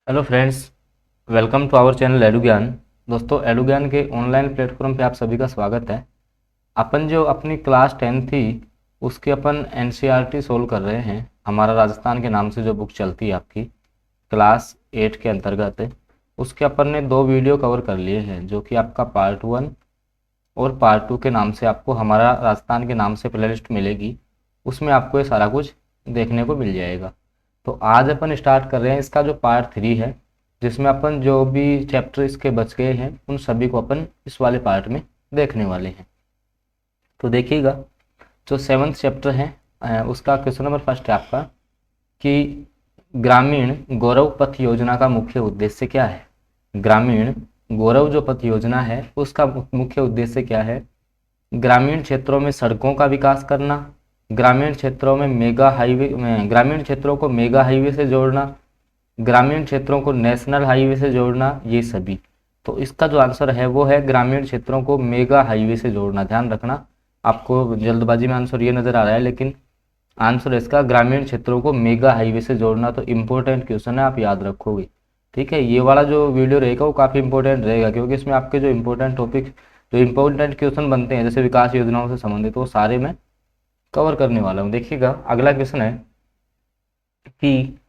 Hello friends, welcome to our channel Edu Gyan. दोस्तों, एडु ज्ञान के ऑनलाइन प्लेटफॉर्म पे आप सभी का स्वागत है। अपन जो अपनी क्लास 10 थी उसकी अपन एनसीईआरटी सोल्व कर रहे हैं। हमारा राजस्थान के नाम से जो बुक चलती है आपकी क्लास 8 के अंतर्गत है, उसके अपन ने 2 वीडियो कवर कर लिए हैं, जो कि आपका पार्ट 1 और पार्ट 2 के नाम से आपको हमारा राजस्थान के नाम से प्लेलिस्ट मिलेगी। उसमें आपको ये सारा कुछ देखने को मिल जाएगा। तो आज अपन स्टार्ट कर रहे हैं इसका जो पार्ट 3 है, जिसमें अपन जो भी चैप्टर इसके बच गए हैं उन सभी को अपन इस वाले पार्ट में देखने वाले हैं। तो देखिएगा, जो 7th चैप्टर है उसका क्वेश्चन नंबर फर्स्ट है आपका कि ग्रामीण गौरव पथ योजना का मुख्य उद्देश्य क्या है। ग्रामीण गौरव जो पथ योजना है उसका मुख्य उद्देश्य क्या है। ग्रामीण क्षेत्रों में सड़कों का विकास करना, ग्रामीण क्षेत्रों में ग्रामीण क्षेत्रों को मेगा हाईवे से जोड़ना, ग्रामीण क्षेत्रों को नेशनल हाईवे से जोड़ना, ये सभी। तो इसका जो आंसर है वो है ग्रामीण क्षेत्रों को मेगा हाईवे से जोड़ना। ध्यान रखना, आपको जल्दबाजी में आंसर ये नज़र आ रहा है, लेकिन आंसर इसका ग्रामीण क्षेत्रों को मेगा हाईवे से जोड़ना। तो इम्पोर्टेंट क्वेश्चन है, आप याद रखोगे। ठीक है, ये वाला जो वीडियो रहेगा वो काफ़ी इंपॉर्टेंट रहेगा, क्योंकि इसमें आपके जो इम्पोर्टेंट क्वेश्चन बनते हैं जैसे विकास योजनाओं से संबंधित, वो सारे मैं कवर करने वाला हूँ। देखिएगा, अगला क्वेश्चन है कि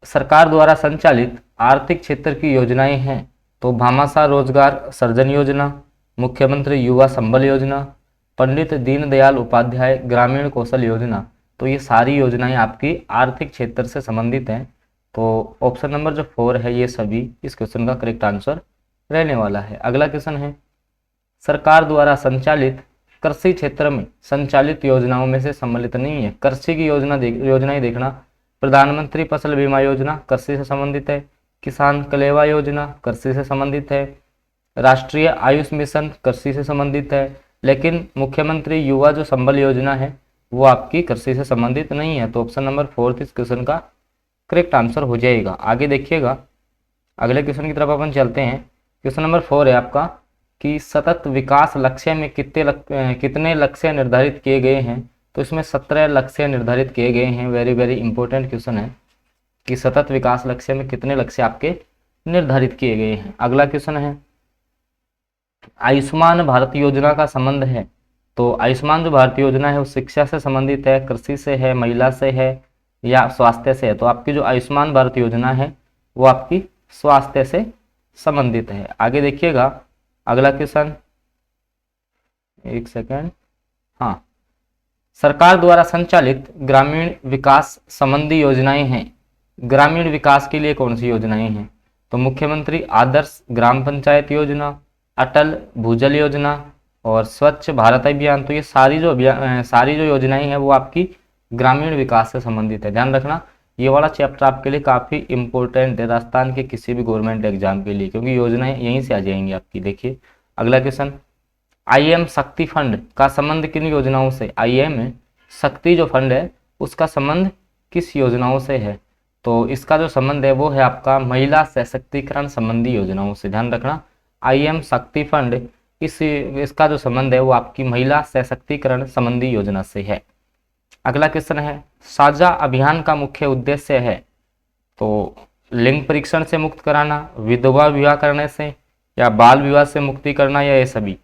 सरकार द्वारा संचालित आर्थिक क्षेत्र की योजनाएं हैं। तो भामाशाह रोजगार सृजन योजना, मुख्यमंत्री युवा संबल योजना, पंडित दीनदयाल उपाध्याय ग्रामीण कौशल योजना। तो ये सारी योजनाएं आपकी आर्थिक क्षेत्र से संबंधित हैं। तो ऑप्शन नंबर जो 4 है ये सभी इस क्वेश्चन का करेक्ट आंसर रहने वाला है। अगला क्वेश्चन है, सरकार द्वारा संचालित कृषि क्षेत्र में संचालित योजनाओं में से सम्मिलित नहीं है। कृषि की योजनाएं देखना, प्रधानमंत्री फसल बीमा योजना कृषि से संबंधित है, किसान कलेवा योजना कृषि से संबंधित है, राष्ट्रीय आयुष मिशन कृषि से संबंधित है, लेकिन मुख्यमंत्री युवा जो संबल योजना है वो आपकी कृषि से संबंधित नहीं है। तो ऑप्शन नंबर 4 इस क्वेश्चन का करेक्ट आंसर हो जाएगा। आगे देखिएगा, अगले क्वेश्चन की तरफ अपन चलते हैं। क्वेश्चन नंबर 4 है आपका कि सतत विकास लक्ष्य में कितने लक्ष्य निर्धारित किए गए हैं। तो इसमें 17 लक्ष्य निर्धारित किए गए हैं। वेरी वेरी इंपॉर्टेंट क्वेश्चन है कि सतत विकास लक्ष्य में कितने लक्ष्य आपके निर्धारित किए गए हैं। अगला क्वेश्चन है, आयुष्मान भारत योजना का संबंध है। तो आयुष्मान जो भारत योजना है वो शिक्षा से संबंधित है, कृषि से है, महिला से है या स्वास्थ्य से है। तो आपकी जो आयुष्मान भारत योजना है वो आपकी स्वास्थ्य से संबंधित है। आगे देखिएगा, अगला क्वेश्चन, एक सेकेंड, हाँ, सरकार द्वारा संचालित ग्रामीण विकास संबंधी योजनाएं हैं। ग्रामीण विकास के लिए कौन सी योजनाएं हैं। तो मुख्यमंत्री आदर्श ग्राम पंचायत योजना, अटल भूजल योजना और स्वच्छ भारत अभियान। तो ये सारी जो योजनाएं हैं वो आपकी ग्रामीण विकास से संबंधित है। ध्यान रखना, ये वाला चैप्टर आपके लिए काफ़ी इंपॉर्टेंट है राजस्थान के किसी भी गवर्नमेंट एग्जाम के लिए, क्योंकि योजनाएं यहीं से आ जाएंगी आपकी। देखिए अगला क्वेश्चन, आईएम शक्ति फंड का संबंध किन योजनाओं से। आईएम शक्ति जो फंड है उसका संबंध किस योजनाओं से है। तो इसका जो संबंध है वो है आपका महिला सशक्तिकरण संबंधी योजनाओं से। ध्यान रखना, आईएम शक्ति फंड इसका जो संबंध है वो आपकी महिला सशक्तिकरण संबंधी योजना से है। अगला क्वेश्चन है, साझा अभियान का मुख्य उद्देश्य है। तो लिंग परीक्षण से मुक्त कराना, विधवा विवाह करने से, या बाल विवाह से मुक्ति करना, या ये सभी।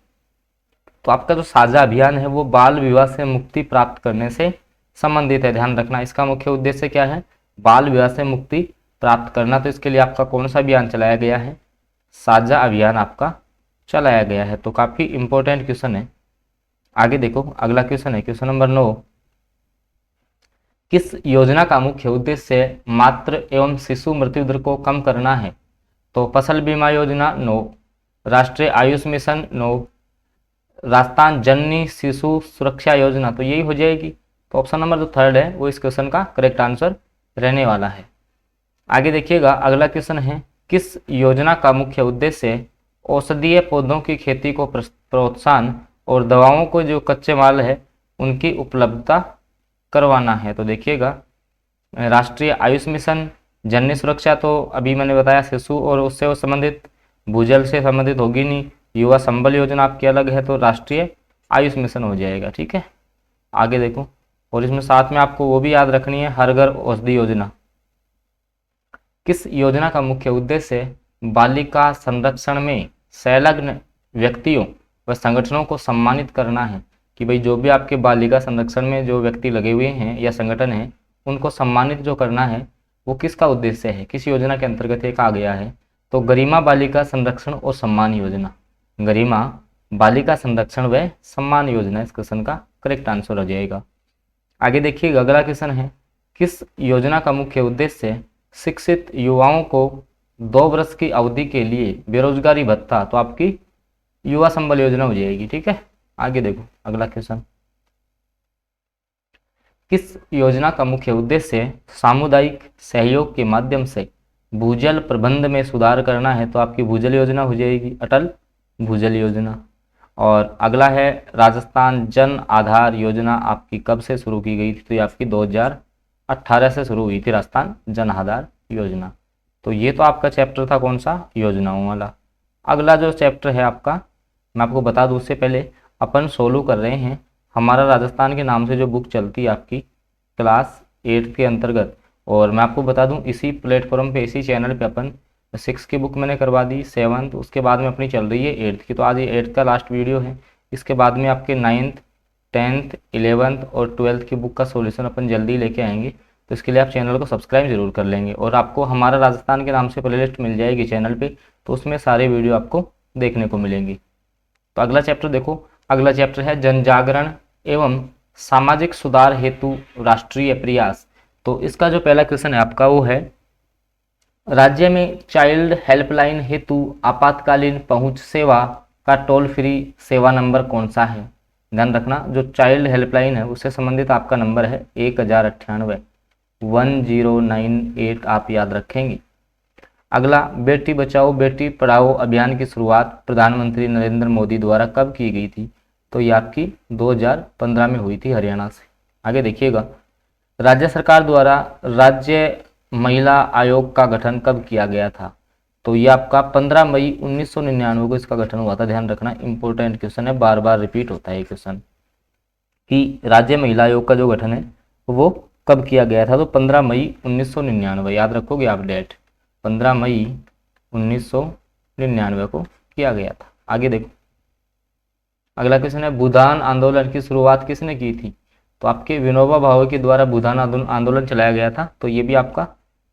तो आपका जो साझा अभियान है वो बाल विवाह से मुक्ति प्राप्त करने से संबंधित है। ध्यान रखना, इसका मुख्य उद्देश्य क्या है, बाल विवाह से मुक्ति प्राप्त करना। तो इसके लिए आपका कौन सा अभियान चलाया गया है, साझा अभियान आपका चलाया गया है। तो काफी इंपॉर्टेंट क्वेश्चन है। आगे देखो, अगला क्वेश्चन है क्वेश्चन नंबर 9, किस योजना का मुख्य उद्देश्य मातृ एवं शिशु मृत्यु दर को कम करना है। तो फसल बीमा योजना नो, राष्ट्रीय आयुष मिशन नो, राजस्थान जननी शिशु सुरक्षा योजना। तो यही हो जाएगी। तो ऑप्शन नंबर जो 3 है वो इस क्वेश्चन का करेक्ट आंसर रहने वाला है। आगे देखिएगा, अगला क्वेश्चन है, किस योजना का मुख्य उद्देश्य औषधीय पौधों की खेती को प्रोत्साहन और दवाओं को जो कच्चे माल है उनकी उपलब्धता करवाना है। तो देखिएगा, राष्ट्रीय आयुष मिशन, जननी सुरक्षा तो अभी मैंने बताया शिशु और उससे वो संबंधित, भूजल से संबंधित होगी नहीं, युवा संबल योजना आपकी अलग है, तो राष्ट्रीय आयुष मिशन हो जाएगा। ठीक है, आगे देखो, और इसमें साथ में आपको वो भी याद रखनी है, हर घर औषधि योजना। किस योजना का मुख्य उद्देश्य बालिका संरक्षण में संलग्न व्यक्तियों व संगठनों को सम्मानित करना है, कि भाई जो भी आपके बालिका संरक्षण में जो व्यक्ति लगे हुए हैं या संगठन हैं उनको सम्मानित जो करना है वो किसका उद्देश्य है, किस योजना के अंतर्गत एक आ गया है। तो गरिमा बालिका संरक्षण और सम्मान योजना, गरिमा बालिका संरक्षण व सम्मान योजना इस क्वेश्चन का करेक्ट आंसर हो जाएगा। आगे देखिएगा, अगला क्वेश्चन है किस योजना का मुख्य उद्देश्य शिक्षित युवाओं को 2 वर्ष की अवधि के लिए बेरोजगारी भत्ता, तो आपकी युवा संबल योजना हो जाएगी। ठीक है, आगे देखो अगला क्वेश्चन, किस योजना का मुख्य उद्देश्य सामुदायिक सहयोग के माध्यम से भूजल प्रबंध में सुधार करना है, तो आपकी भूजल योजना हो जाएगी, अटल भूजल योजना। और अगला है राजस्थान जन आधार योजना आपकी कब से शुरू की गई थी, तो ये आपकी 2018 से शुरू हुई थी राजस्थान जन आधार योजना। तो ये तो आपका चैप्टर था कौन सा, योजनाओं वाला। अगला जो चैप्टर है आपका, मैं आपको बता दूं उससे पहले अपन सोल्व कर रहे हैं हमारा राजस्थान के नाम से जो बुक चलती है आपकी क्लास 8 के अंतर्गत। और मैं आपको बता दूं इसी प्लेटफॉर्म पे इसी चैनल पे अपन 6 की बुक मैंने करवा दी, 7th, उसके बाद में अपनी चल रही है 8th की। तो आज ये 8th का लास्ट वीडियो है। इसके बाद में आपके 9th, 10th, 11th और 12th की बुक का सॉल्यूशन अपन जल्दी लेके आएंगे। तो इसके लिए आप चैनल को सब्सक्राइब जरूर कर लेंगे और आपको हमारा राजस्थान के नाम से प्लेलिस्ट मिल जाएगी चैनल पे, तो उसमें सारे वीडियो आपको देखने को मिलेंगी। तो अगला चैप्टर देखो, अगला चैप्टर है जन जागरण एवं सामाजिक सुधार हेतु राष्ट्रीय प्रयास। तो इसका जो पहला क्वेश्चन है आपका वो है राज्य में चाइल्ड हेल्पलाइन हेतु आपातकालीन पहुंच सेवा का टोल फ्री सेवा नंबर कौन सा है। ध्यान रखना, जो चाइल्ड हेल्पलाइन है उससे संबंधित आपका नंबर है 1098 1098 आप याद रखेंगे। अगला, बेटी बचाओ बेटी पढ़ाओ अभियान की शुरुआत प्रधानमंत्री नरेंद्र मोदी द्वारा कब की गई थी, तो ये आपकी 2015 में हुई थी हरियाणा से। आगे देखिएगा, राज्य सरकार द्वारा राज्य महिला आयोग का गठन कब किया गया था, तो ये आपका 15 मई 1999 को इसका गठन हुआ था। ध्यान रखना, इंपॉर्टेंट क्वेश्चन है, बार बार रिपीट होता है ये क्वेश्चन कि राज्य महिला आयोग का जो गठन है वो कब किया गया था, तो 15 मई 1999 याद रखोगे आप डेट, 15 मई 1999 को किया गया था। आगे देखो अगला क्वेश्चन है भूदान आंदोलन की शुरुआत किसने की थी, तो आपके विनोबा भावे के द्वारा भूदान आंदोलन चलाया गया था। तो ये भी आपका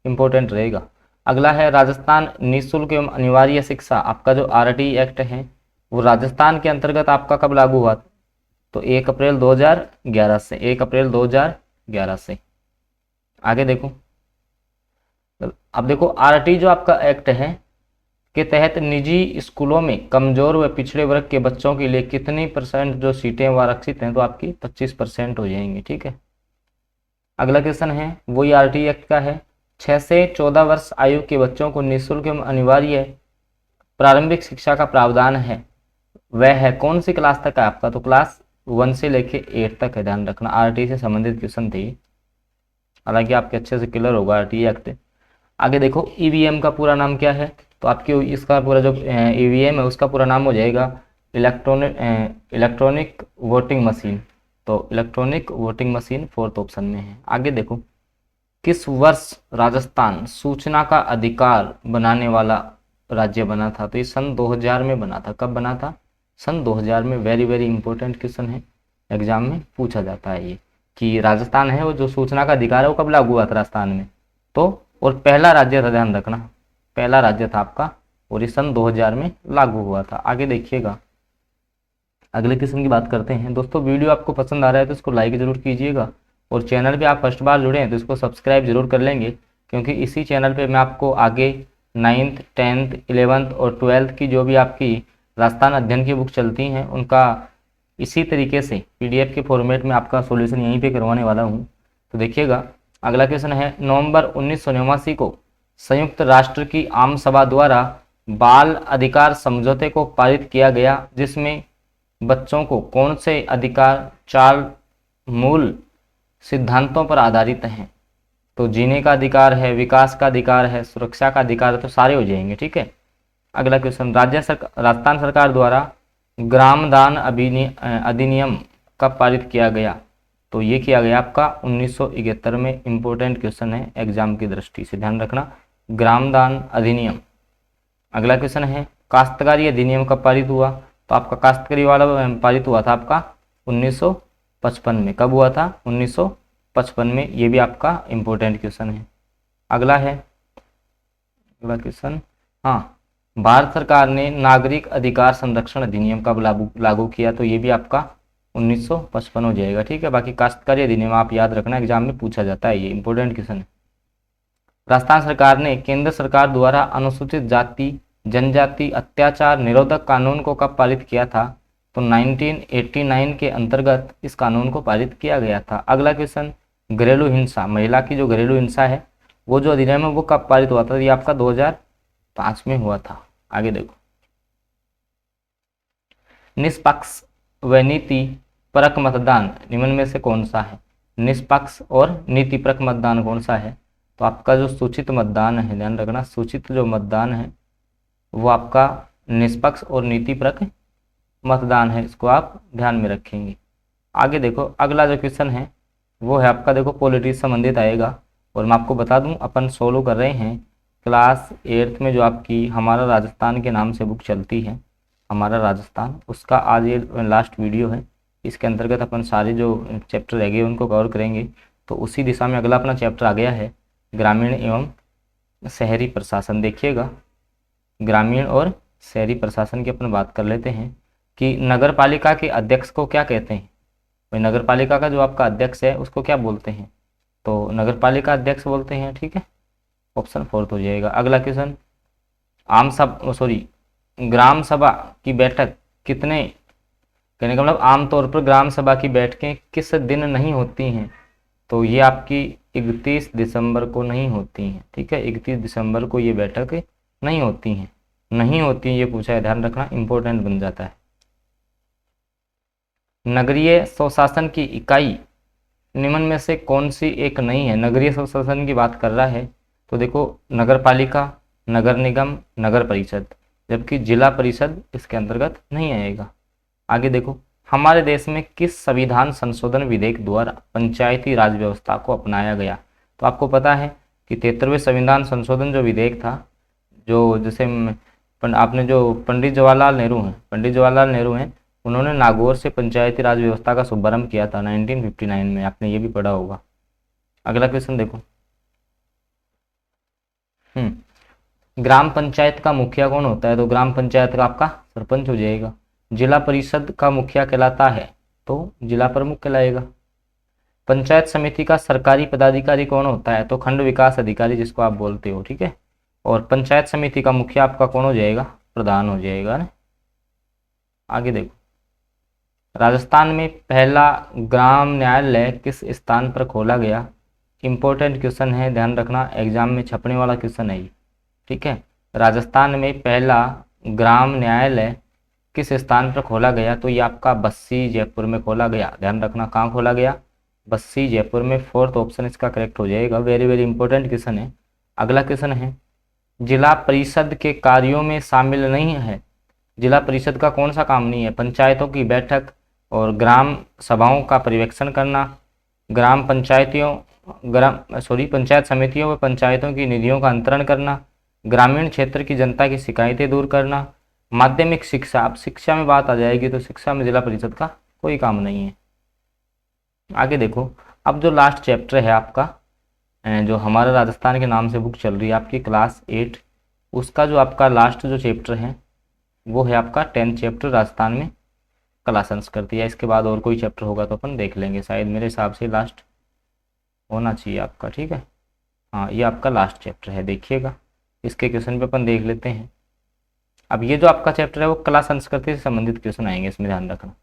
इंपॉर्टेंट रहेगा। अगला है राजस्थान निःशुल्क एवं अनिवार्य शिक्षा, आपका जो RT एक्ट है वो राजस्थान के अंतर्गत आपका कब लागू हुआ, तो 1 अप्रैल 2011 से, 1 अप्रैल 2011 से। आगे देखो, अब देखो RT जो आपका एक्ट है के तहत निजी स्कूलों में कमजोर व पिछड़े वर्ग के बच्चों के लिए कितनी % जो सीटें वो आरक्षित हैं, तो आपकी 25% हो जाएंगी। ठीक है, अगला क्वेश्चन है वही RT एक्ट का है, 6 से 14 वर्ष आयु के बच्चों को निःशुल्क एवं अनिवार्य प्रारंभिक शिक्षा का प्रावधान है, वह है कौन सी क्लास तक है आपका, तो क्लास 1 से लेके 8 तक है। ध्यान रखना, RT से संबंधित क्वेश्चन थे, हालांकि आपके अच्छे से क्लियर होगा RT एक्ट। आगे देखो EVM का पूरा नाम क्या है, तो आपकी इसका पूरा जो EVM है उसका पूरा नाम हो जाएगा इलेक्ट्रॉनिक वोटिंग मशीन। तो electronic voting machine 4th option में है। आगे देखो, किस वर्ष राजस्थान सूचना का अधिकार बनाने वाला राज्य बना था, तो ये सन 2000 में बना था। कब बना था, सन 2000 में। वेरी वेरी इंपॉर्टेंट क्वेश्चन है, एग्जाम में पूछा जाता है ये कि राजस्थान है वो जो सूचना का अधिकार है वो कब लागू हुआ था राजस्थान में, तो और पहला राज्य था, ध्यान रखना पहला राज्य था आपका, और ये सन 2000 में लागू हुआ था। आगे देखिएगा, अगले क्वेश्चन की बात करते हैं। दोस्तों वीडियो आपको पसंद आ रहा है तो इसको लाइक जरूर कीजिएगा, और चैनल पे आप फर्स्ट बार जुड़े हैं तो इसको सब्सक्राइब जरूर कर लेंगे, क्योंकि इसी चैनल पे मैं आपको आगे 9th, 10th, 11th और 12th की जो भी आपकी राजस्थान अध्ययन की बुक चलती हैं उनका इसी तरीके से PDF के फॉर्मेट में आपका सॉल्यूशन यहीं पे करवाने वाला हूँ। तो देखिएगा, अगला क्वेश्चन है नवंबर 1989 को संयुक्त राष्ट्र की आम सभा द्वारा बाल अधिकार समझौते को पारित किया गया, जिसमें बच्चों को कौन से अधिकार 4 मूल सिद्धांतों पर आधारित हैं, तो जीने का अधिकार है, विकास का अधिकार है, सुरक्षा का अधिकार है, तो सारे हो जाएंगे। ठीक है, अगला क्वेश्चन, राजस्थान सरकार द्वारा ग्राम दान अधिनियम कब पारित किया गया, तो ये किया गया आपका 1971 में। इंपॉर्टेंट क्वेश्चन है एग्जाम की दृष्टि से, ध्यान रखना। ग्रामदान अधिनियम। अगला क्वेश्चन है काश्तकारी अधिनियम कब पारित हुआ? तो आपका काश्तकारी वाला पारित हुआ था आपका 1955 में। कब हुआ था? 1955 में। ये भी आपका इम्पोर्टेंट क्वेश्चन है। अगला क्वेश्चन, हाँ, भारत सरकार ने नागरिक अधिकार संरक्षण अधिनियम कब लागू किया? तो ये भी आपका 1955 हो जाएगा। ठीक है, बाकी काश्तकारी अधिनियम आप याद रखना, एग्जाम में पूछा जाता है, ये इंपॉर्टेंट क्वेश्चन है। राजस्थान सरकार ने केंद्र सरकार द्वारा अनुसूचित जाति जनजाति अत्याचार निरोधक कानून को कब पारित किया था? तो 1989 के अंतर्गत इस कानून को पारित किया गया था। अगला क्वेश्चन, घरेलू हिंसा, महिला की जो घरेलू हिंसा है वो जो अधिनियम है वो कब पारित हुआ था? ये आपका 2005 में हुआ था। आगे देखो, निष्पक्ष व नीति परक मतदान निम्न में से कौन सा है? निष्पक्ष और नीतिपरक मतदान कौन सा है? तो आपका जो सूचित मतदान है, ध्यान रखना, सूचित जो मतदान है वो आपका निष्पक्ष और नीतिपरक मतदान है, इसको आप ध्यान में रखेंगे। आगे देखो, अगला जो क्वेश्चन है वो है आपका, देखो पॉलिटिक्स संबंधित आएगा, और मैं आपको बता दूं अपन सोल्व कर रहे हैं क्लास 8th में जो आपकी हमारा राजस्थान के नाम से बुक चलती है, हमारा राजस्थान, उसका आज ये लास्ट वीडियो है। इसके अंतर्गत अपन सारे जो चैप्टर रह गए उनको कवर करेंगे। तो उसी दिशा में अगला अपना चैप्टर आ गया है ग्रामीण एवं शहरी प्रशासन। देखिएगा, ग्रामीण और शहरी प्रशासन की अपन बात कर लेते हैं कि नगर पालिका के अध्यक्ष को क्या कहते हैं? भाई नगर पालिका का जो आपका अध्यक्ष है उसको क्या बोलते हैं? तो नगर पालिका अध्यक्ष बोलते हैं। ठीक है, ऑप्शन 4 हो जाएगा। अगला क्वेश्चन, ग्राम सभा की बैठक कितने, कहने का मतलब आमतौर पर ग्राम सभा की बैठकें किस दिन नहीं होती हैं? तो ये आपकी 31 दिसंबर को नहीं होती हैं। ठीक है, 31 दिसंबर को ये बैठक नहीं होती हैं, ये पूछा है, ध्यान रखना, इंपॉर्टेंट बन जाता है। नगरीय स्वशासन की इकाई निम्न में से कौन सी एक नहीं है? नगरीय स्वशासन की बात कर रहा है तो देखो, नगर पालिका, नगर निगम, नगर परिषद, जबकि जिला परिषद इसके अंतर्गत नहीं आएगा। आगे देखो, हमारे देश में किस संविधान संशोधन विधेयक द्वारा पंचायती राज व्यवस्था को अपनाया गया? तो आपको पता है कि 73वें संविधान संशोधन जो विधेयक था, जो जैसे आपने जो पंडित जवाहरलाल नेहरू हैं, उन्होंने नागौर से पंचायती राज व्यवस्था का शुभारंभ किया था 1959 में, आपने ये भी पढ़ा होगा। अगला क्वेश्चन देखो, ग्राम पंचायत का मुखिया कौन होता है? तो ग्राम पंचायत का आपका सरपंच हो जाएगा। जिला परिषद का मुखिया कहलाता है तो जिला प्रमुख कहलाएगा। पंचायत समिति का सरकारी पदाधिकारी कौन होता है? तो खंड विकास अधिकारी, जिसको आप बोलते हो। ठीक है, और पंचायत समिति का मुखिया आपका कौन हो जाएगा? प्रधान हो जाएगा ना। आगे देखो, राजस्थान में पहला ग्राम न्यायालय किस स्थान पर खोला गया? इंपॉर्टेंट क्वेश्चन है, ध्यान रखना, एग्जाम में छपने वाला क्वेश्चन है ये। ठीक है, राजस्थान में पहला ग्राम न्यायालय किस स्थान पर खोला गया? तो ये आपका बस्सी जयपुर में खोला गया। ध्यान रखना, कहाँ खोला गया? बस्सी जयपुर में। 4th ऑप्शन इसका करेक्ट हो जाएगा। वेरी वेरी इंपॉर्टेंट क्वेश्चन है। अगला क्वेश्चन है, जिला परिषद के कार्यों में शामिल नहीं है। जिला परिषद का कौन सा काम नहीं है? पंचायतों की बैठक और ग्राम सभाओं का पर्यवेक्षण करना, पंचायत समितियों व पंचायतों की निधियों का अंतरण करना, ग्रामीण क्षेत्र की जनता की शिकायतें दूर करना, माध्यमिक शिक्षा। अब शिक्षा में बात आ जाएगी तो शिक्षा में जिला परिषद का कोई काम नहीं है। आगे देखो, अब जो लास्ट चैप्टर है आपका, जो हमारा राजस्थान के नाम से बुक चल रही है आपकी क्लास 8, उसका जो आपका लास्ट जो चैप्टर है वो है आपका 10th चैप्टर राजस्थान में कला संस्कृति है। इसके बाद और कोई चैप्टर होगा तो अपन देख लेंगे, शायद मेरे हिसाब से लास्ट होना चाहिए आपका। ठीक है, हाँ, ये आपका लास्ट चैप्टर है। देखिएगा, इसके क्वेश्चन पे अपन देख लेते हैं। अब ये जो आपका चैप्टर है वो कला संस्कृति से संबंधित क्वेश्चन आएंगे, इसमें ध्यान रखना।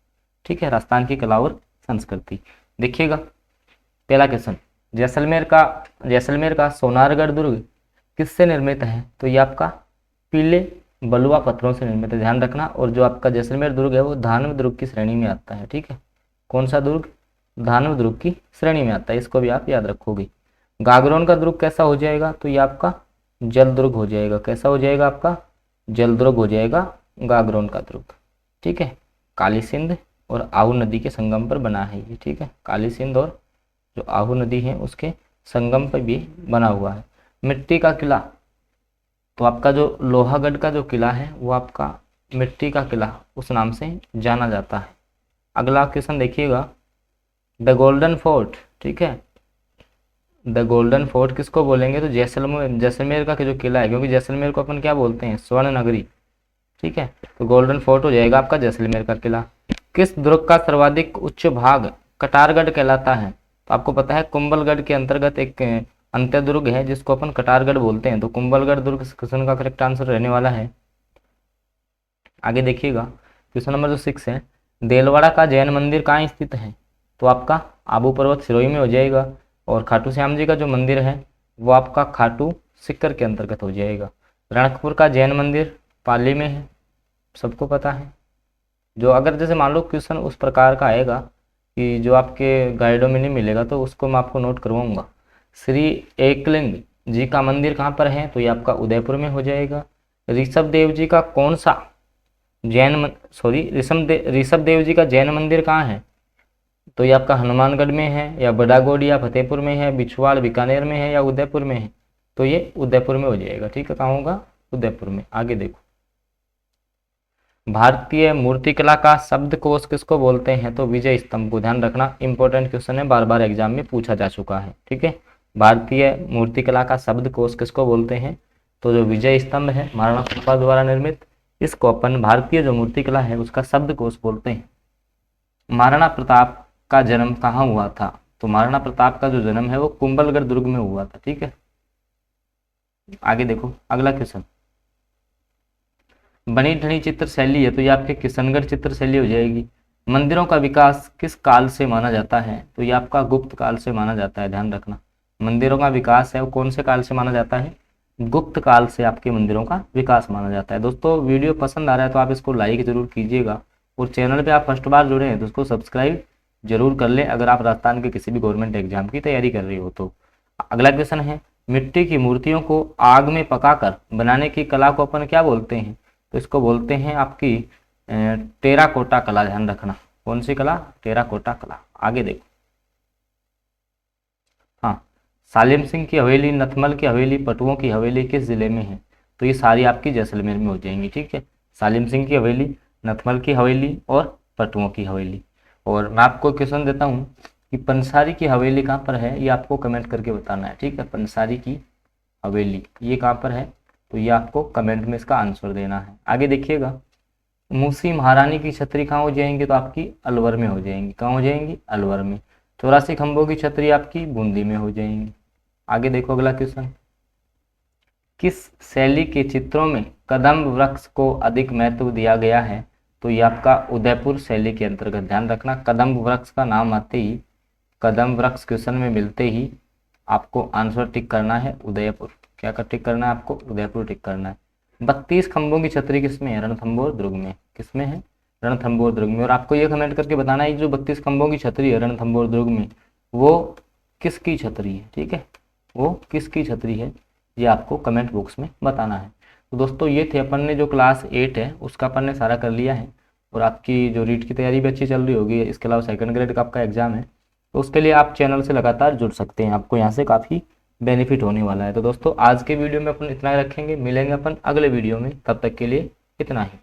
ठीक है, राजस्थान की कला और संस्कृति। देखिएगा, पहला क्वेश्चन, जैसलमेर का सोनारगढ़ दुर्ग किससे निर्मित है? तो ये आपका पीले बलुआ पत्थरों से निर्मित है, ध्यान रखना। और जो आपका जैसलमेर दुर्ग है वो धानव दुर्ग की श्रेणी में आता है। ठीक है, कौन सा दुर्ग? धानव दुर्ग की श्रेणी में आता है, इसको भी आप याद रखोगे। गागरोन का दुर्ग कैसा हो जाएगा? तो ये आपका जल दुर्ग हो जाएगा। कैसा हो जाएगा? आपका जल दुर्ग हो जाएगा गागरोन का दुर्ग। ठीक है, काली सिंध और आहू नदी के संगम पर बना है ये। ठीक है, काली सिंध और जो आहू नदी है उसके संगम पर भी बना हुआ है। मिट्टी का किला तो आपका जो लोहागढ़ का जो किला है वो आपका मिट्टी का किला उस नाम से जाना जाता है। अगला क्वेश्चन देखिएगा, द गोल्डन फोर्ट, ठीक है, द गोल्डन फोर्ट किसको बोलेंगे, तो जैसलमेर का जो किला है, क्योंकि जैसलमेर को अपन क्या बोलते हैं, स्वर्ण नगरी, ठीक है, तो गोल्डन फोर्ट हो जाएगा आपका जैसलमेर का किला। किस दुर्ग का सर्वाधिक उच्च भाग कटारगढ़ कहलाता है, तो आपको पता है कुंभलगढ़ के अंतर्गत एक अंत्य दुर्ग है जिसको अपन कटारगढ़ बोलते हैं, तो कुंभलगढ़ दुर्ग क्वेश्चन का करेक्ट आंसर रहने वाला है। आगे देखिएगा, क्वेश्चन नंबर जो 6 है, देलवाड़ा का जैन मंदिर कहाँ स्थित है, तो आपका आबू पर्वत सिरोही में हो जाएगा। और खाटू श्याम जी का जो मंदिर है वो आपका खाटू सिक्कर के अंतर्गत हो जाएगा। रणकपुर का जैन मंदिर पाली में है, सबको पता है। जो अगर जैसे मान लो क्वेश्चन उस प्रकार का आएगा कि जो आपके गाइडों में नहीं मिलेगा तो उसको मैं आपको नोट करवाऊंगा। श्री एकलिंग जी का मंदिर कहाँ पर है, तो ये आपका उदयपुर में हो जाएगा। ऋषभ देव जी का कौन सा ऋषभ देव जी का जैन मंदिर कहाँ है, तो ये आपका हनुमानगढ़ में है, या बड़ागोड़ या फतेहपुर में है, बिछवाड़ बीकानेर में है, या उदयपुर में है, तो ये उदयपुर में हो जाएगा। ठीक है, कहाँ होगा, उदयपुर में। आगे देखो, भारतीय मूर्तिकला का शब्दकोश किसको बोलते हैं, तो विजय स्तंभ को ध्यान रखना, इंपॉर्टेंट क्वेश्चन है, बार बार एग्जाम में पूछा जा चुका है। ठीक है, भारतीय मूर्तिकला का शब्दकोश किसको बोलते हैं, तो जो विजय स्तंभ है महाराणा प्रताप द्वारा निर्मित, इसको अपन भारतीय जो मूर्तिकला है उसका शब्दकोश बोलते हैं। महाराणा प्रताप का जन्म कहाँ हुआ था, तो महाराणा प्रताप का जो जन्म है वो कुंभलगढ़ दुर्ग में हुआ था। ठीक है, आगे देखो अगला क्वेश्चन, बनी ठनी चित्र शैली है, तो ये आपके किशनगढ़ चित्र शैली हो जाएगी। मंदिरों का विकास किस काल से माना जाता है, तो ये आपका गुप्त काल से माना जाता है, ध्यान रखना। मंदिरों का विकास है वो कौन से काल से माना जाता है, गुप्त काल से आपके मंदिरों का विकास माना जाता है। दोस्तों वीडियो पसंद आ रहा है तो आप इसको लाइक जरूर कीजिएगा, और चैनल पे आप फर्स्ट बार जुड़े हैं तो उसको सब्सक्राइब जरूर कर लें अगर आप राजस्थान के किसी भी गवर्नमेंट एग्जाम की तैयारी कर रही हो तो। अगला क्वेश्चन है, मिट्टी की मूर्तियों को आग में पकाकर बनाने की कला को अपन क्या बोलते हैं, तो इसको बोलते हैं आपकी टेराकोटा कला, ध्यान रखना। कौन सी कला, टेराकोटा कला। आगे देखो, हाँ, सालिम सिंह की हवेली, नथमल की हवेली, पटुओं की हवेली किस जिले में है, तो ये सारी आपकी जैसलमेर में हो जाएंगी। ठीक है, सालिम सिंह की हवेली, नथमल की हवेली और पटुओं की हवेली। और मैं आपको क्वेश्चन देता हूँ कि पंसारी की हवेली कहाँ पर है, ये आपको कमेंट करके बताना है। ठीक है, पंसारी की हवेली ये कहाँ पर है, तो ये आपको कमेंट में इसका आंसर देना है। आगे देखिएगा, मूसी महारानी की छतरी कहाँ हो जाएंगी, तो आपकी अलवर में हो जाएंगी। कहाँ हो जाएंगी, अलवर में। 84 खंभों की छतरी आपकी बूंदी में हो जाएंगी। आगे देखो अगला क्वेश्चन, किस शैली के चित्रों में कदम्ब वृक्ष को अधिक महत्व दिया गया है, तो ये आपका उदयपुर शैली के अंतर्गत, ध्यान रखना। कदम्ब वृक्ष का नाम आते ही, कदम्ब वृक्ष क्वेश्चन में मिलते ही आपको आंसर टिक करना है उदयपुर। क्या का टिक करना है आपको, उदयपुर टिक करना है। 32 खंभों की छतरी किसमें है, रणथंभौर दुर्ग में। किसमें है, रणथंभौर दुर्ग में। और आपको ये कमेंट करके बताना है जो 32 खंभों की छतरी है रणथंभौर दुर्ग में वो किसकी छतरी है। ठीक है, वो किसकी छतरी है ये आपको कमेंट बॉक्स में बताना है। तो दोस्तों ये थे अपन ने जो क्लास 8 है उसका अपन ने सारा कर लिया है, और आपकी जो रीट की तैयारी भी अच्छी चल रही होगी। इसके अलावा सेकंड ग्रेड का आपका एग्जाम है, तो उसके लिए आप चैनल से लगातार जुड़ सकते हैं, आपको यहाँ से काफ़ी बेनिफिट होने वाला है। तो दोस्तों आज के वीडियो में अपन इतना ही रखेंगे, मिलेंगे अपन अगले वीडियो में, तब तक के लिए इतना ही।